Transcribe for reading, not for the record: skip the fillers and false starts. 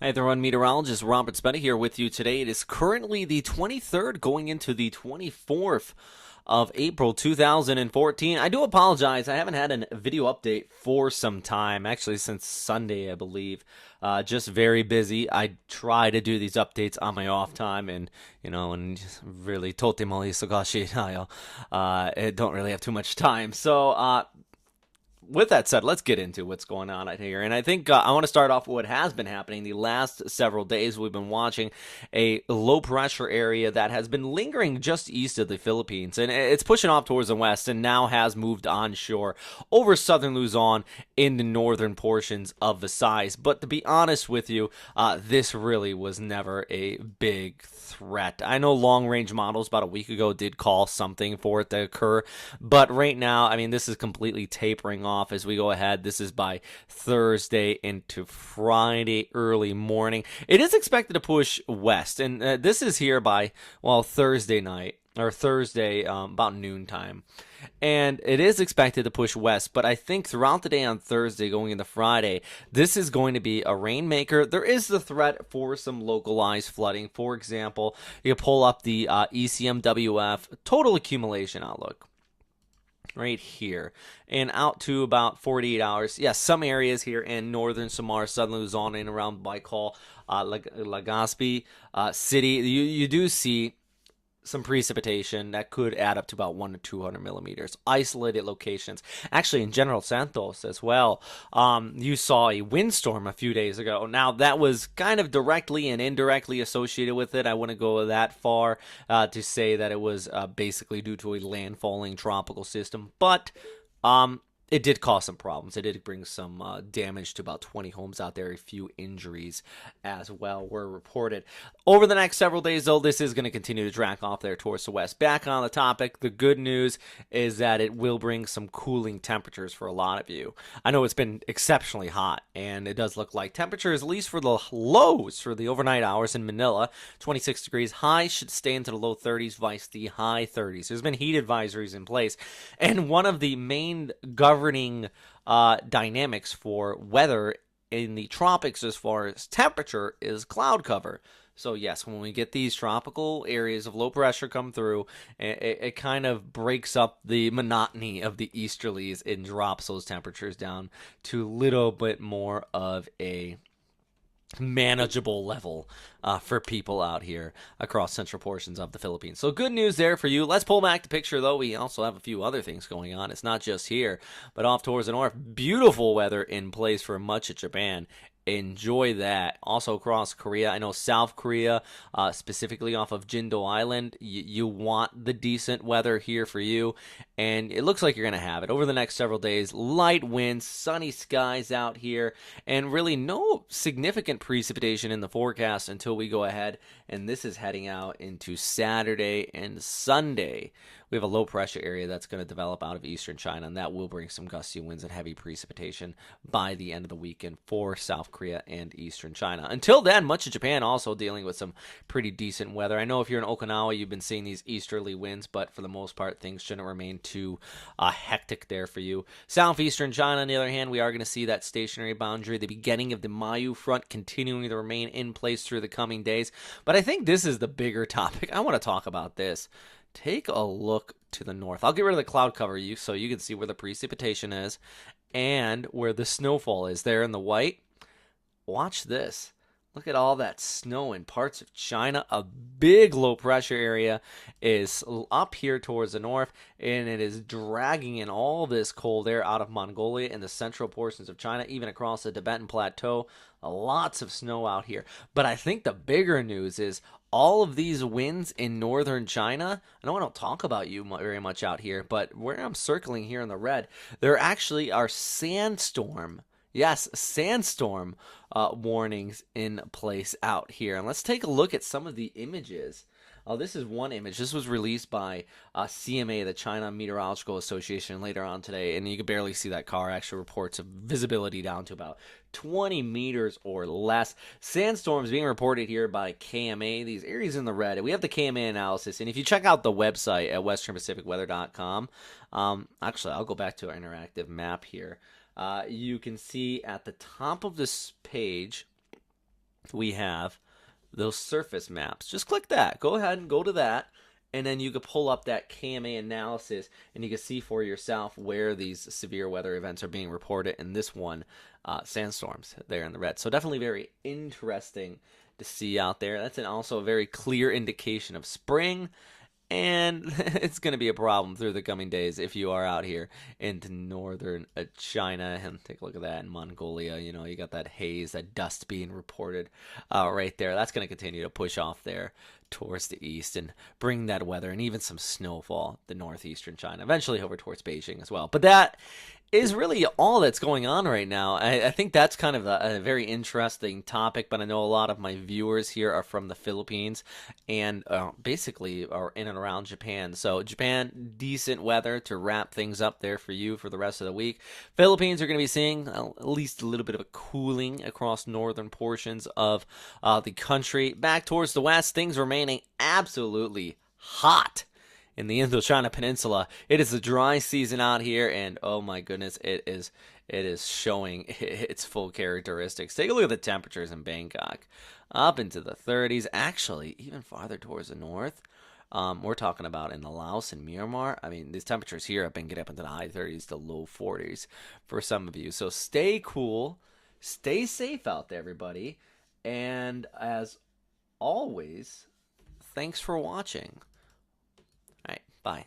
Hi everyone, meteorologist Robert Spetta here with you today. It is currently the 23rd going into the 24th of April 2014. I do apologize. I haven't had a video update for some time, actually since Sunday, I believe. Just very busy. I try to do these updates on my off time and just really tote mo isogashi tayo. I don't really have too much time. So, with that said, let's get into what's going on out here. And I think I want to start off with what has been happening the last several days. We've been watching a low pressure area that has been lingering just east of the Philippines. And it's pushing off towards the west and now has moved onshore over southern Luzon in the northern portions of Visayas. But to be honest with you, this really was never a big threat. I know long range models about a week ago did call something for it to occur. But right now, I mean, this is completely tapering off as we go ahead. This is by Thursday into Friday early morning. It is expected to push west, and this is here by, well, Thursday night or Thursday about noontime. And it is expected to push west, but I think throughout the day on Thursday going into Friday, this is going to be a rainmaker. There is the threat for some localized flooding. For example, you pull up the ECMWF total accumulation outlook right here and out to about 48 hours. Yes, some areas here in northern Samar, southern Luzon, and around Baikal, Legazpi City, you do see some precipitation that could add up to about 1 to 200 millimeters. Isolated locations. Actually, in General Santos as well, you saw a windstorm a few days ago. Now, that was kind of directly and indirectly associated with it. I wouldn't go that far to say that it was basically due to a landfalling tropical system, but it did cause some problems. It did bring some damage to about 20 homes out there. A few injuries as well were reported. Over the next several days, though, this is going to continue to drag off there towards the west. Back on the topic, the good news is that it will bring some cooling temperatures for a lot of you. I know it's been exceptionally hot, and it does look like temperatures, at least for the lows for the overnight hours in Manila, 26 degrees. Highs should stay into the low 30s, vice the high 30s. There's been heat advisories in place, and one of the main governing dynamics for weather in the tropics as far as temperature is cloud cover. So yes, when we get these tropical areas of low pressure come through, it kind of breaks up the monotony of the easterlies and drops those temperatures down to a little bit more of a manageable level for people out here across central portions of the Philippines. So good news there for you. Let's pull back the picture, though. We also have a few other things going on. It's not just here, but off towards the north. Beautiful weather in place for much of Japan. Enjoy that. Also across Korea, I know South Korea, specifically off of Jindo Island, you want the decent weather here for you, and it looks like you're going to have it over the next several days. Light winds, sunny skies out here, and really no significant precipitation in the forecast until we go ahead, and this is heading out into Saturday and Sunday. We have a low pressure area that's going to develop out of eastern China, and that will bring some gusty winds and heavy precipitation by the end of the weekend for South Korea and eastern China. Until then, much of Japan also dealing with some pretty decent weather. I know if you're in Okinawa, you've been seeing these easterly winds, but for the most part, things shouldn't remain too hectic there for you. Southeastern China, on the other hand, we are going to see that stationary boundary, the beginning of the Mayu front continuing to remain in place through the coming days. But I think this is the bigger topic. I want to talk about this. Take a look to the north. I'll get rid of the cloud cover so you can see where the precipitation is and where the snowfall is there in the white. Watch this. Look at all that snow in parts of China. A big low pressure area is up here towards the north, and it is dragging in all this cold air out of Mongolia and the central portions of China, even across the Tibetan Plateau. Lots of snow out here. But I think the bigger news is all of these winds in northern China. I know I don't talk about you very much out here, but where I'm circling here in the red, there actually are sandstorm. Yes, sandstorm warnings in place out here. And let's take a look at some of the images. This is one image. This was released by CMA, the China Meteorological Association, later on today. And you can barely see that car. Actually reports of visibility down to about 20 meters or less. Sandstorms being reported here by KMA. These areas in the red. We have the KMA analysis. And if you check out the website at westernpacificweather.com, actually, I'll go back to our interactive map here. You can see at the top of this page we have those surface maps. Just click that. Go ahead and go to that. And then you can pull up that KMA analysis and you can see for yourself where these severe weather events are being reported. In this one, sandstorms there in the red. So definitely very interesting to see out there. That's also a very clear indication of spring. And it's going to be a problem through the coming days if you are out here into northern China. And take a look at that in Mongolia. You know, you got that haze, that dust being reported right there. That's going to continue to push off there towards the east and bring that weather and even some snowfall to northeastern China, eventually over towards Beijing as well. But that is really all that's going on right now. I think that's kind of a very interesting topic, but I know a lot of my viewers here are from the Philippines and basically are in and around Japan. So Japan, decent weather to wrap things up there for you for the rest of the week. Philippines are going to be seeing at least a little bit of a cooling across northern portions of the country. Back towards the west, things remaining absolutely hot in the Indochina Peninsula. It is a dry season out here, and oh my goodness, it is showing its full characteristics. Take a look at the temperatures in Bangkok, up into the 30s. Actually, even farther towards the north. We're talking about in the Laos and Myanmar. I mean, these temperatures here have been getting up into the high 30s to low 40s for some of you. So stay cool, stay safe out there, everybody. And as always, thanks for watching. All right, bye.